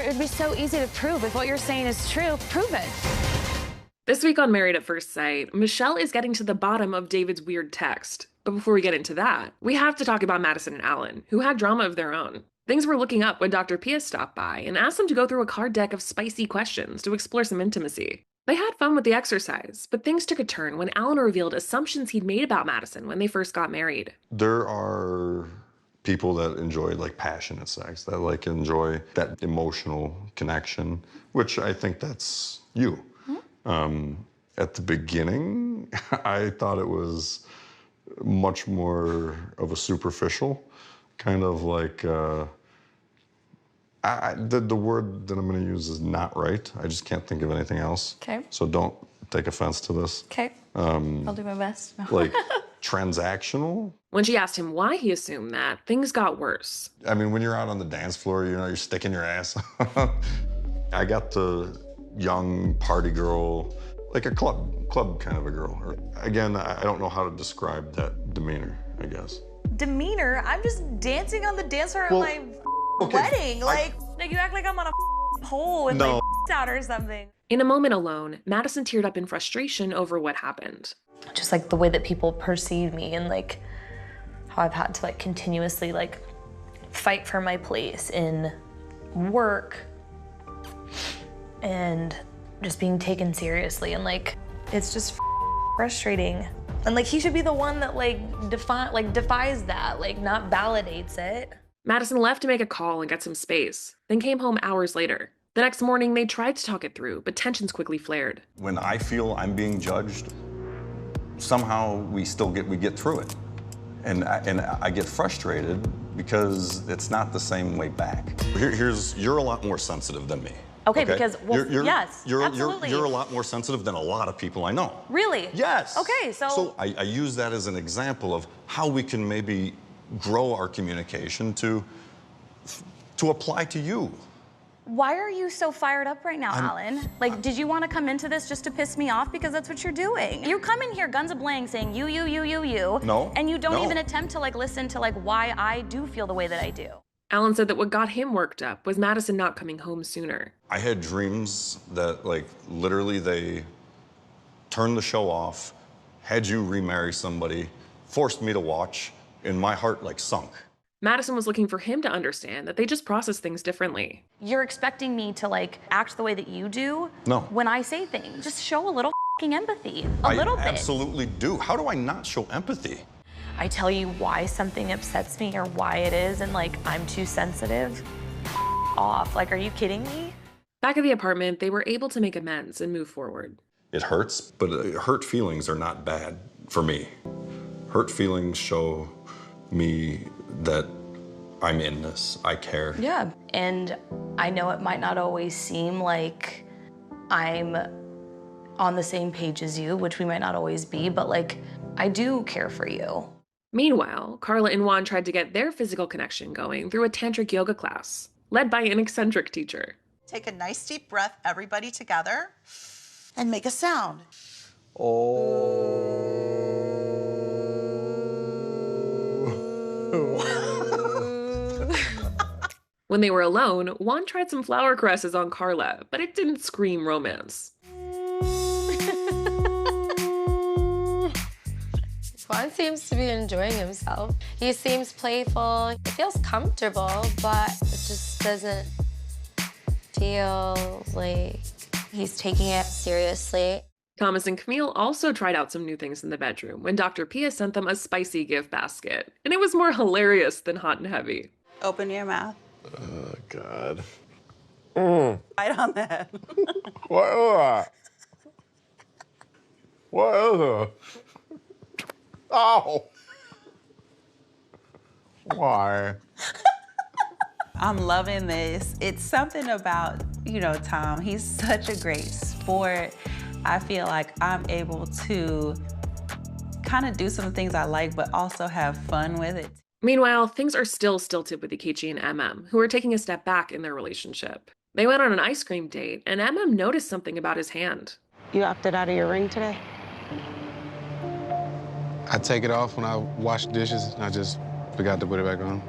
It would be so easy to prove. If what you're saying is true, prove it. This week on Married at First Sight, Michelle is getting to the bottom of David's weird text. But before we get into that, we have to talk about Madison and Allen, who had drama of their own. Things were looking up when Dr. Pia stopped by and asked them to go through a card deck of spicy questions to explore some intimacy. They had fun with the exercise, but things took a turn when Allen revealed assumptions he'd made about Madison when they first got married. There are people that enjoy like passionate sex, that like enjoy that emotional connection, which I think that's you. At the beginning, I thought it was much more of a superficial kind of like, the word that I'm gonna use is not right. I just can't think of anything else. Okay. So don't take offense to this. Okay. I'll do my best. No. Like transactional. When she asked him why he assumed that, things got worse. I mean, when you're out on the dance floor, you know, you're sticking your ass. I got the young party girl, like a club kind of a girl. Or, again, I don't know how to describe that demeanor, I guess. Demeanor? I'm just dancing on the dance floor at my wedding. Like you act like I'm on a pole with my out or something. In a moment alone, Madison teared up in frustration over what happened. Just like the way that people perceive me and like how I've had to like continuously like fight for my place in work and just being taken seriously, and like it's just frustrating. And like he should be the one that like defies that, like not validates it. Madison left to make a call and get some space, then came home hours later. The next morning, they tried to talk it through, but tensions quickly flared. When I feel I'm being judged, somehow we get through it. And I get frustrated because it's not the same way back. You're a lot more sensitive than me. Okay, because, well, yes, absolutely. You're a lot more sensitive than a lot of people I know. Really? Yes. Okay, so I use that as an example of how we can maybe grow our communication to apply to you. Why are you so fired up right now, Allen? Like, did you want to come into this just to piss me off? Because that's what you're doing. You come in here guns a-blang saying you. No. And you don't even attempt to like listen to like why I do feel the way that I do. Allen said that what got him worked up was Madison not coming home sooner. I had dreams that like literally they turned the show off, had you remarry somebody, forced me to watch, and my heart like sunk. Madison was looking for him to understand that they just process things differently. You're expecting me to like act the way that you do when I say things. Just show a little empathy, a little bit. I absolutely do. How do I not show empathy? I tell you why something upsets me or why it is, and like I'm too sensitive. Off. Like, are you kidding me? Back at the apartment, they were able to make amends and move forward. It hurts, but hurt feelings are not bad for me. Hurt feelings show me that I'm in this, I care. Yeah, and I know it might not always seem like I'm on the same page as you, which we might not always be, but like, I do care for you. Meanwhile, Karla and Juan tried to get their physical connection going through a tantric yoga class, led by an eccentric teacher. Take a nice deep breath, everybody together, and make a sound. When they were alone, Juan tried some flower caresses on Karla, but it didn't scream romance. Juan seems to be enjoying himself. He seems playful. It feels comfortable, but it just doesn't feel like he's taking it seriously. Thomas and Camille also tried out some new things in the bedroom when Dr. Pia sent them a spicy gift basket, and it was more hilarious than hot and heavy. Open your mouth. Oh, God. Right on that. What is that? What is it? Oh! Why? I'm loving this. It's something about, you know, Tom. He's such a great sport. I feel like I'm able to kind of do some things I like, but also have fun with it. Meanwhile, things are still stilted with Ikechi and MM, who are taking a step back in their relationship. They went on an ice cream date, and MM noticed something about his hand. You opted out of your ring today? I take it off when I wash dishes, and I just forgot to put it back on.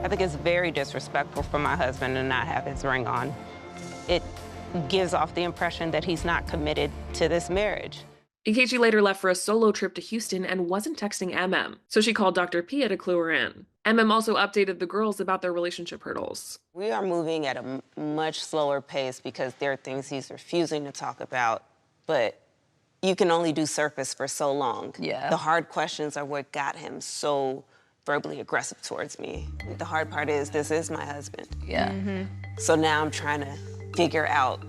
I think it's very disrespectful for my husband to not have his ring on. It gives off the impression that he's not committed to this marriage. Ikechi later left for a solo trip to Houston and wasn't texting MM, so she called Dr. Pia to clue her in. MM also updated the girls about their relationship hurdles. We are moving at a much slower pace because there are things he's refusing to talk about, but you can only do surface for so long. Yeah. The hard questions are what got him so verbally aggressive towards me. The hard part is, this is my husband. Yeah. So now I'm trying to figure out.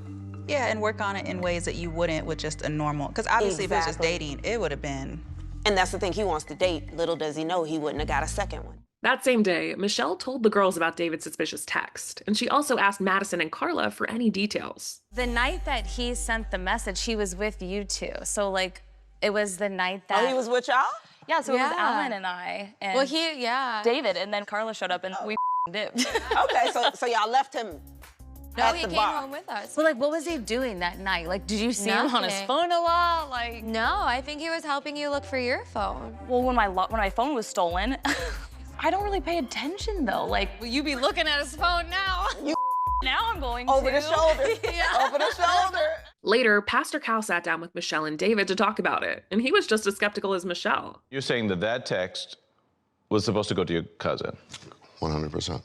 Yeah, and work on it in ways that you wouldn't with just a normal, because obviously if it was just dating, it would have been. And that's the thing, he wants to date. Little does he know he wouldn't have got a second one. That same day, Michelle told the girls about David's suspicious text, and she also asked Madison and Karla for any details. The night that he sent the message, he was with you two. So, like, it was the night that... Oh, he was with y'all? Yeah, so it was Alan and I, and David, and then Karla showed up, and we dipped. Okay, so y'all left him. No, he came home with us. Well, like, what was he doing that night? Like, did you see him on his phone a lot? Like, no, I think he was helping you look for your phone. Well, when my phone was stolen, I don't really pay attention though. Like, Will you be looking at his phone now? now I'm going Over to. the shoulder. Yeah. Over the shoulder. Later, Pastor Cal sat down with Michelle and David to talk about it, and he was just as skeptical as Michelle. You're saying that that text was supposed to go to your cousin? 100%.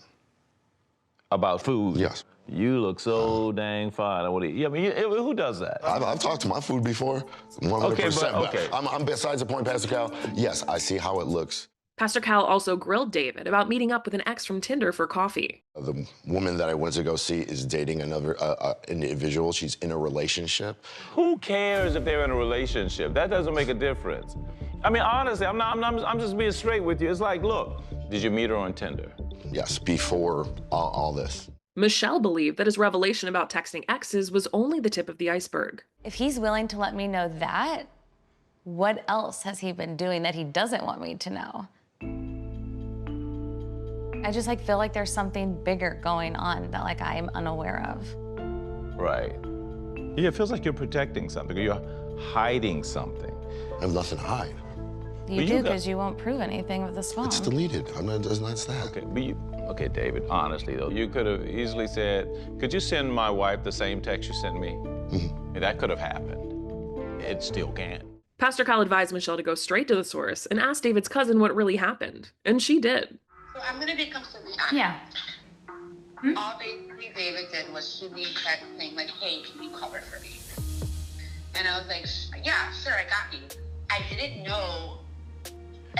About food? Yes. You look so dang fine. Who does that? I've talked to my food before, 100%. Okay, but I'm besides the point, Pastor Cal. Yes, I see how it looks. Pastor Cal also grilled David about meeting up with an ex from Tinder for coffee. The woman that I went to go see is dating another individual. She's in a relationship. Who cares if they're in a relationship? That doesn't make a difference. I mean, honestly, I'm just being straight with you. It's like, look, did you meet her on Tinder? Yes, before all this. Michelle believed that his revelation about texting exes was only the tip of the iceberg. If he's willing to let me know that, what else has he been doing that he doesn't want me to know? I just feel like there's something bigger going on that I'm unaware of. Right. Yeah, it feels like you're protecting something, or you're hiding something. I have nothing to hide. You do, because you won't prove anything with this phone. It's deleted. That's that. Okay, okay, David, honestly though, you could have easily said, could you send my wife the same text you sent me? And that could have happened. It still can. Pastor Cal advised Michelle to go straight to the source and ask David's cousin what really happened. And she did. So I'm gonna be completely honest. Yeah. All basically David did was shoot me a text saying hey, can you cover for me? And I was like, yeah, sure, I got you. I didn't know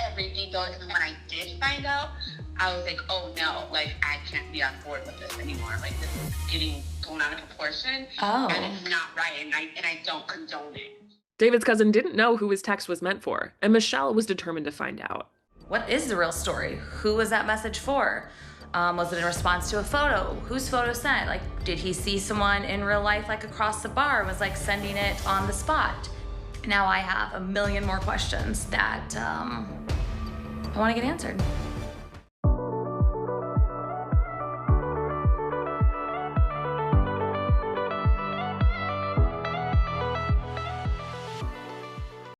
every detail, and when I did find out, I was like, oh no, I can't be on board with this anymore. This is getting blown out of proportion, and it's not right, and I don't condone it. David's cousin didn't know who his text was meant for, and Michelle was determined to find out. What is the real story? Who was that message for? Was it in response to a photo? Whose photo sent? Did he see someone in real life, across the bar, was sending it on the spot? Now I have a million more questions that I want to get answered.